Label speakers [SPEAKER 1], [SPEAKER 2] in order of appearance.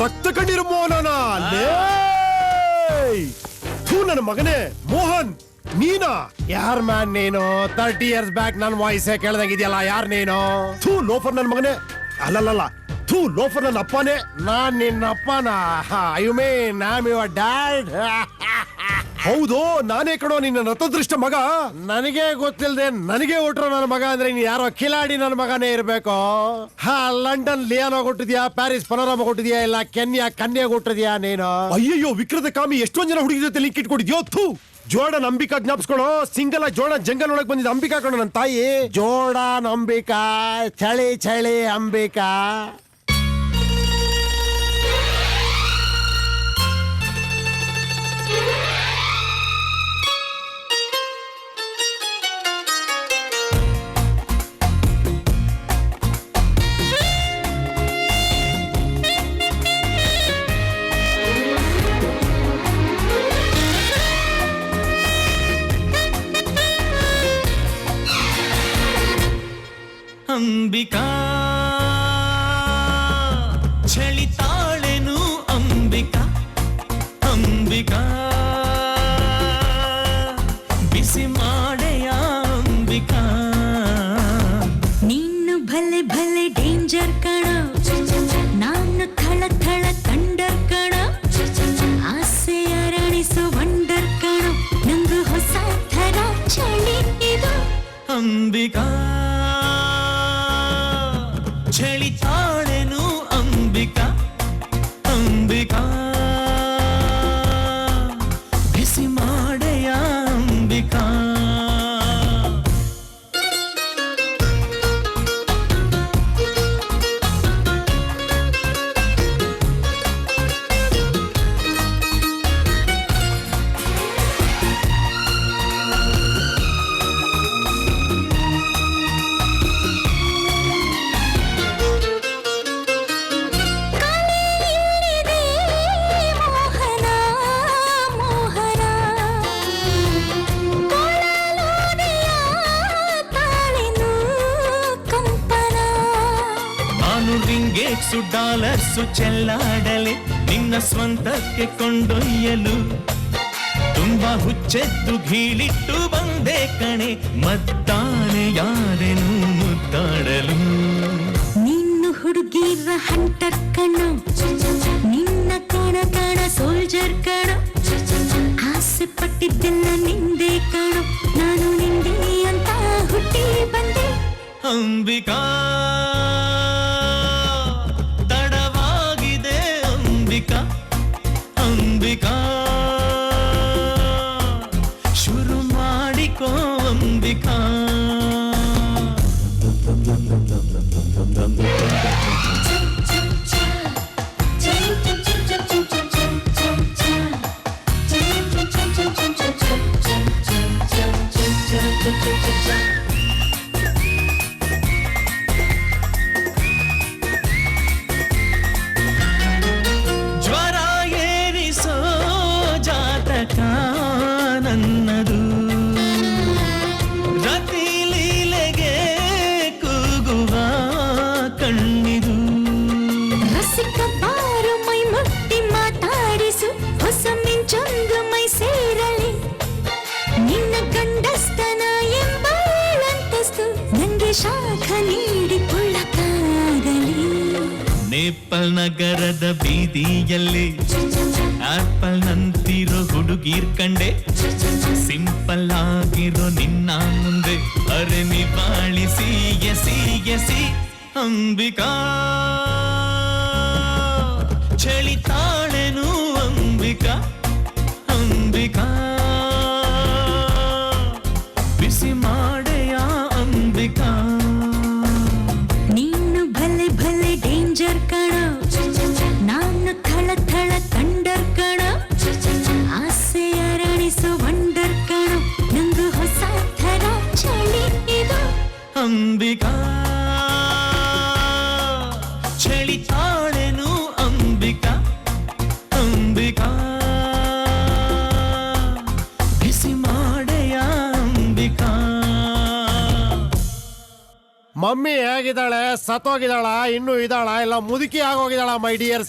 [SPEAKER 1] ರಕ್ತ ಕಣ್ಣೀರು ಮೋಹನ ನನ್ನ ಮಗನೇ ಮೋಹನ್ ನೀನಾ? ಯಾರ್ ಮ್ಯಾನ್ ನೀನು? 30 years ಬ್ಯಾಕ್ ನನ್ ವಾಯ್ಸೇ ಕೇಳ್ದಂಗಿದ್ಯಲ್ಲ, ಯಾರ್ ನೀನು? ಥೂ ಲೋಫರ್ ನನ್ ಮಗನೇ. ಅಲ್ಲಲ್ಲ, ಥೂ ಲೋಫರ್ ನನ್ನ ಅಪ್ಪನೇ. ನಾನ್ ನಿನ್ನ ಅಪ್ಪನ? You mean I am your dad? ಹೌದು, ನಾನೇ ಕಣೋ ನಿನ್ನ ರಥದೃಷ್ಟ ಮಗ. ನನಗೆ ಗೊತ್ತಿಲ್ಲದೆ ನನಗೆ ಹುಟ್ರೋ ನನ್ನ ಮಗ ಅಂದ್ರೆ ನೀನ್ ಯಾರೋ ಕಿಲಾಡಿ ನನ್ನ ಮಗನೇ ಇರ್ಬೇಕು. ಲಂಡನ್ ಲಿಯಾನೋ ಕೊಟ್ಟಿದ್ಯಾ, ಪ್ಯಾರಿಸ್ ಪನೋರಮ ಕೊಟ್ಟಿದ್ಯಾ, ಇಲ್ಲ ಕೆನ್ಯಾ ಕನ್ಯಾ ಕೊಟ್ಟಿದ್ಯಾ ನೀನು? ಅಯ್ಯಯ್ಯೋ ವಿಕ್ರದ ಕಾಮಿ, ಎಷ್ಟೊಂದ್ ಜನ ಹುಡುಗಿ ಜೊತೆ ಲಿಂಕ್ ಇಟ್ಕೊಂಡಿದ್ಯೋ. ಥೂ ಜೋಡನ್ ಅಂಬಿಕಾ ಜ್ಞಾಪಿಸ್ಕೊಳೋ. ಸಿಂಗಲ್ ಜೋಡನ್ ಜಂಗಲ್ ಒಳಗ್ ಬಂದಿದ್ದ ಅಂಬಿಕಾ ಕಣೋ ನನ್ನ ತಾಯಿ. ಜೋಡನ್ ಅಂಬಿಕಾ, ಚಳಿ ಚಳಿ ಅಂಬಿಕಾ.
[SPEAKER 2] ಅಂಬಿಕಾ ಚಳಿತಾಳೆನು ಅಂಬಿಕಾ, ಅಂಬಿಕಾ ಬಿಸಿ ಮಾಡೆಯ ಅಂಬಿಕಾ.
[SPEAKER 3] ನೀನು ಭಲೆ ಭಲೆ ಡೇಂಜರ್ ಕಣ, ನಾನು ಥಳ ಥಳ ಥಂಡರ್ ಕಣ, ಆಸೆ ಅರಳಿಸೋ ವಂಡರ್ ಕಣ, ನಂದು ಹೊಸ ಥರ ಚಳಿ ಇದು.
[SPEAKER 2] ಅಂಬಿಕಾ ಚಳಿತಾಳೆನು ಅಂಬಿಕಾ, ಅಂಬಿಕಾ ಬಿಸಿ ಮಾಡೆಯ ಅಂಬಿಕಾ. ರಿಂಗೇಟ್ಸು ಡಾಲರ್ಸು ಚೆಲ್ಲಾಡಲೆ ನಿನ್ನ ಸ್ವಂತಕ್ಕೆ ಕೊಂಡೊಯ್ಯಲು ತುಂಬಾ ಹುಚ್ಚೆದ್ದು ಗೀಳಿಟ್ಟು ಬಂದೆ ಕಣೆ, ಮತ್ತಾನೆ ಯಾರೆನು ಮುದ್ದಾಡಲು.
[SPEAKER 3] ನಿನ್ನು ಹುಡುಗಿರ ಹಂಟರ್ ಕಣ, ನಿನ್ನ ಕಣ ಕಣ ಸೋಲ್ಜರ್ ಕಣ, ಆಸೆ ಪಟ್ಟಿದ್ದೆಲ್ಲ ನಿಂದೆ ಕಣ, ನಾನು ನಿಂದೆ ಅಂತ ಹುಟ್ಟಿ ಬಂದೆ.
[SPEAKER 2] ಅಂಬಿಕಾ ತಡವಾಗಿದೆ ಅಂಬಿಕಾ, ಅಂಬಿಕಾ ಶುರು ಮಾಡಿಕೋ ಅಂಬಿಕಾ. ಜ್ವರ ಏರಿಸೋ ಜಾತಕ ನನ್ನದು, ರತಿ ಲೀಲೆಗೆ ಕೂಗುವ ಕಣ್ಣಿದು.
[SPEAKER 3] ರಸಿಕ ಬಾರು ಮೈ ಮುಟ್ಟಿ ಮಾತಾಡಿಸು, ಹೊಸ ಮಿಂಚೊಂದು ಮೈ ಸೇರಲಿ, ನಿನ್ನ ಗಂಡಸ್ತನ ಎಂಬ ಅಂತಸ್ತು ನಂಗೆ ಶಾಖ ನೀಡಿ ಕೊಳ್ಳಕ್ಕಾಗಲಿ.
[SPEAKER 2] ನೇಪಾಲ್ ನಗರದ ಬೀದಿಯಲ್ಲಿ ಆಪಲ್ ನಂತಿರೋ ಹುಡುಗೀರ್ ಕಂಡೆ, ಸಿಂಪಲ್ ಆಗಿರೋ ನಿನ್ನ ಮುಂದೆ ಅರೆ ನಿವಾಳಿಸಿ ಎಸಿ ಎಸಿ. ಅಂಬಿಕಾ ಚಳಿತಾಳೆನು ಅಂಬಿಕಾ, ಅಂಬಿಕಾ ಬಿಸಿ ಮಾಡೆಯ ಅಂಬಿಕಾ.
[SPEAKER 3] ನೀನು ಭಲೆ ಭಲೆ ಡೇಂಜರ್ ಕಣ, ನಾನು ಥಳ ಥಳ ಥಂಡರ್ ಕಣ, ಆಸೆ ಅರಳಿಸೋ ವಂಡರ್ ಕಣ, ನಂದು ಹೊಸ ಥರ ಚಳಿ ಇದು.
[SPEAKER 2] ಅಂಬಿಕಾ ಚಳಿತಾಳೆನು ಅಂಬಿಕಾ, ಅಂಬಿಕಾ ಬಿಸಿ ಮಾಡೆಯ ಅಂಬಿಕಾ.
[SPEAKER 1] ಮಮ್ಮಿ ಹೇಗಿದ್ದಾಳೆ? ಸತ್ತೋಗಿದ್ದಾಳ? ಇನ್ನೂ ಇದ್ದಾಳ? ಇಲ್ಲ ಮುದುಕಿ ಆಗೋಗಿದ್ದಾಳ? My dear